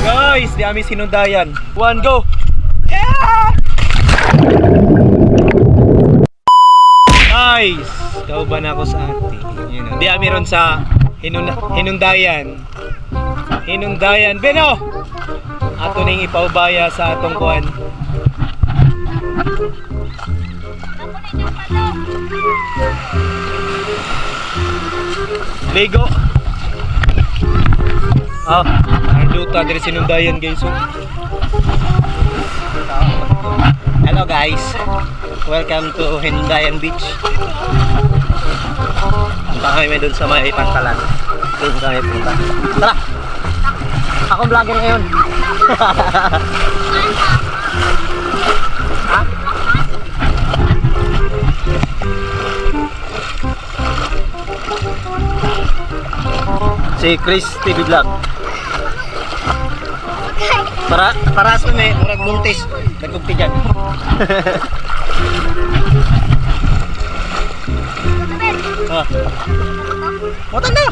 Guys, di kami sinundayan. One, go! Yeah! Guys, kauban ako sa ate. Yun, di kami ron sa hinundayan. Hinundayan. Beno! Ato ning ipaubaya sa atong kuan. Lego. Arduta dari sinundayan guys. Hello guys. Welcome to Hinundayan Beach. Punta kami doon sa may Pantalan. Doon kami punta. Tara! Ako vlogger ngayon. Ha? Si Chris TV Vlog. Para sa may murag buntis. Nagugti dyan. Motan na!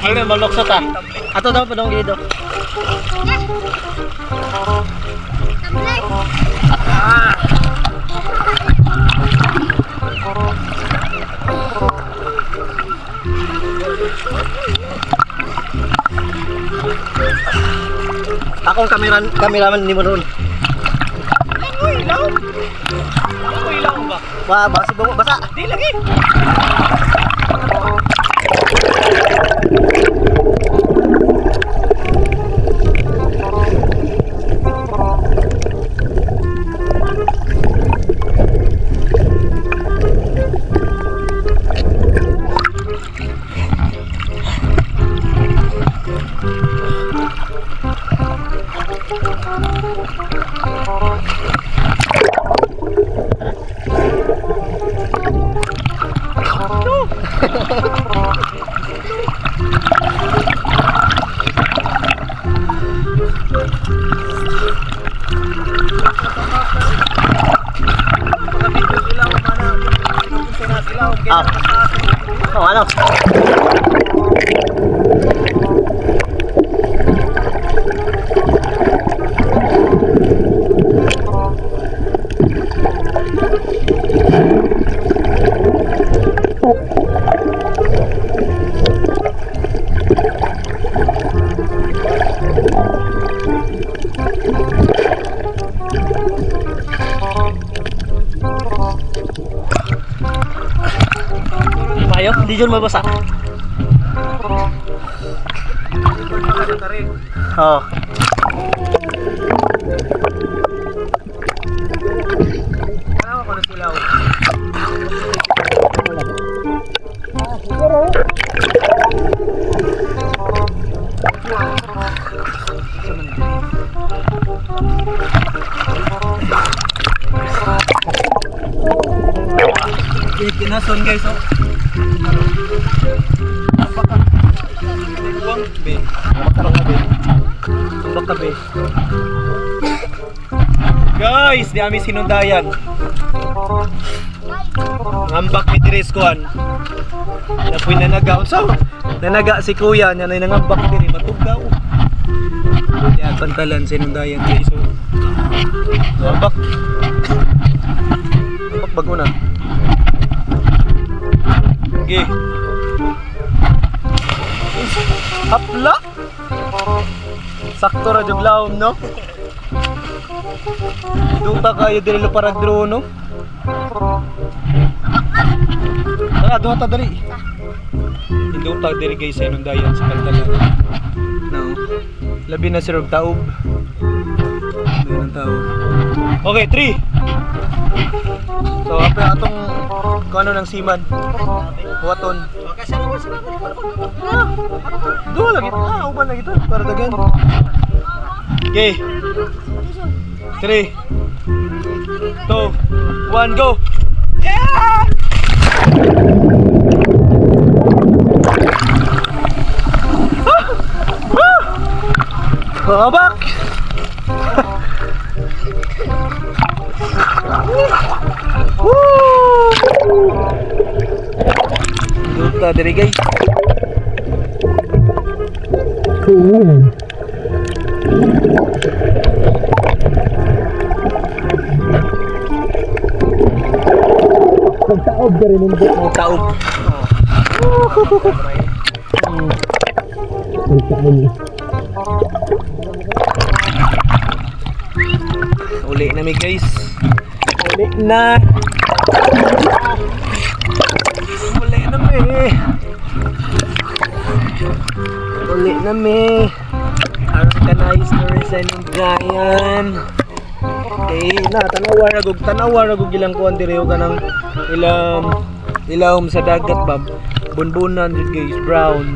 Ano na, maluksot ah. Ato daw pa daw gilido. Akong kameraman ni mo noon. Uy, ilaw. Uy, ilaw ba? Wah, basi basa. Di lagi. Oh, ano? Ayo, di jud mabasa. Oh. Ano ko na silaw? Kinason guys, oh. Buang be. Tumbak be. Guys, di kami sinundayan. Ngambak ni Dires kuan. Napoy nanaga. So, nanaga si kuya nya na nangambak diri matugaw. Yan Pantalan sinundayan guys. So, ngambak. Ngambak bago na. Okay. Hapla. Sakto ra jud laom no. Duta kayo diri lo para drone no. Tara duha ta dali. Duta diri guys sa Hinundayan sa Pantalan. No. Labi na sirog taob. Labi ng taob. Okay, 3. So apa atong kano ng siman. Buhaton. Okay, sa naman sila. Duha lagi. Uban lagi to para dagan. Okay. 3 2 1 go. Yeah! Babak. Duta diri guys. Pagtaob ka rin yung taob. Uli na mi guys. Uli na. Uli na mi. Uli na mi. Aron ka na history sa inyong Brian. Okay, tanawar agog ilang kuan diri og kanang ilawom sa dagat ba. Bunbunan jud guys, brown.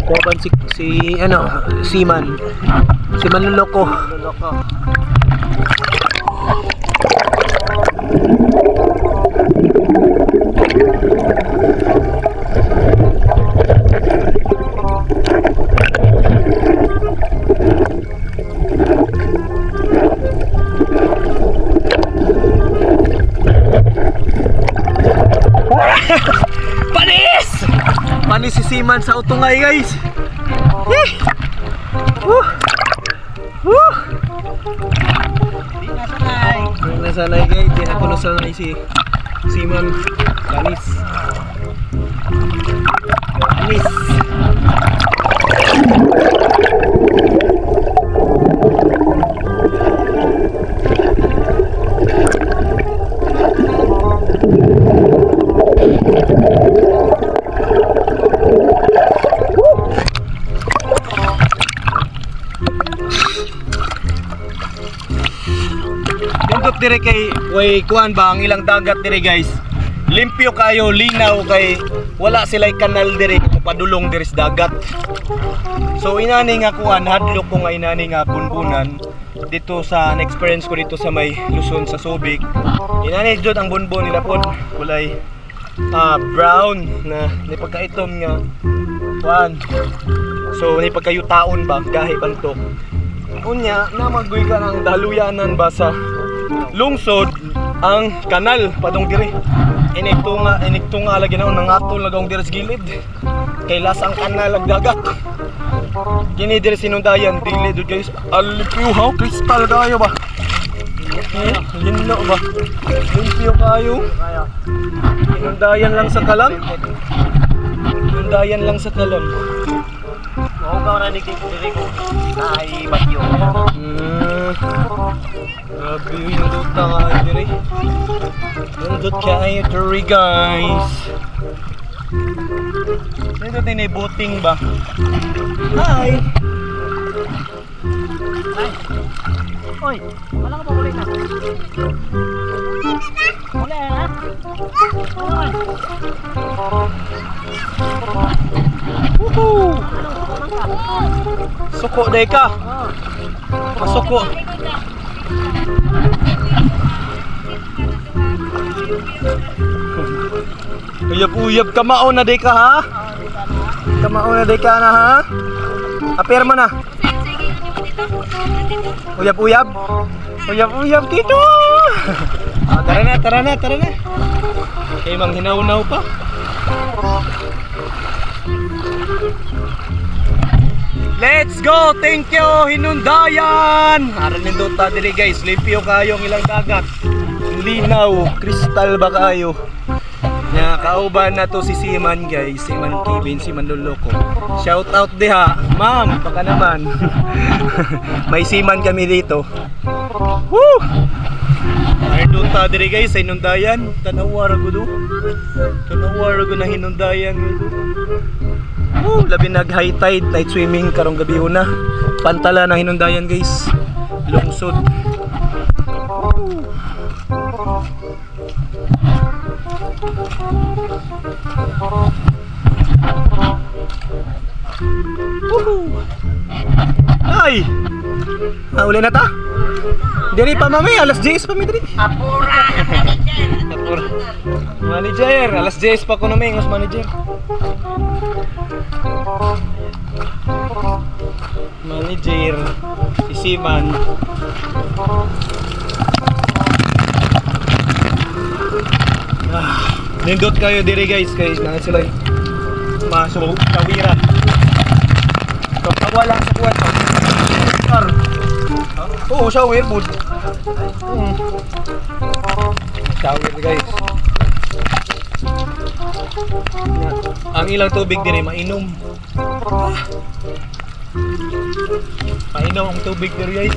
Koban si Seaman Luloko. Panis si Seaman sa utungay guys. Di nasanay guys. Di ako nasanay si Seaman. Panis. Dire kay way kuan ba ang ilang dagat dire guys. Limpyo kayo, linaw kay wala sila'y kanal dire padulong dire sa dagat. So inani nga kuan hadlok ko nga inani nga bunbunan dito sa experience ko dito sa may Luzon sa Subic. Inani jud ang bunbon nila pod kulay brown na ni pagkaitom nga kuan. So ni pagkayutaon ba gahi bantok. Unya na magoy ka ng daluyanan ba sa lungsod ang kanal padong diri. Iniktunga lagi na nangatol lagong diri sa gilid. Kay lasang kanal ag dagat. Kini diri sinundayan dili dud guys. Alipyo how kristal kayo ba? Lino ba? Limpyo kayo. Sinundayan lang sa kalam. Sinundayan lang sa kalam. Mau kau na diri ko ay bagyo. Grabe yung nandot na kayo diri. Nandot kayo diri guys. Dito din ay boating ba? Hi! Oy, wala ka pa ulit na. Wala ha? Woohoo! Suko day ka. Masuko. Uyab-uyab kamao na day ka ha? Kamao na day ka na ha? Apir mo na. Uyab-uyab. Uyab-uyab dito. Tara na. Kay mang hinaw-naw pa. Let's go! Thank you, Hinundayan! Aral nindot ta diri guys, limpyo kayo ang ilang dagat. Linaw, kristal ba kayo? Nya kauban na to si Seaman guys, Seaman Kevin, Seaman Luloko. Shout out diha, ma'am, baka naman. May Seaman kami dito. Woo! Nindot ta diri guys sa Hinundayan, tanawara ko do. Tanawara ko na Hinundayan. Labi nag high tide, night swimming karong gabi una. Pantala na Hinundayan guys. Lungsod. Ay! Uli na ta? Diri pa mami, alas 10 pa mi diri. Apura! Apura. Manager, alas 10 pa ko na may manager. Manager, si Seaman. Nindot kayo diri guys kay na sila masawira. Wala sa kwarto. Sir. Oo, shower food. Shower guys. Ang ilang tubig diri mainom. Mainom ang tubig diri guys.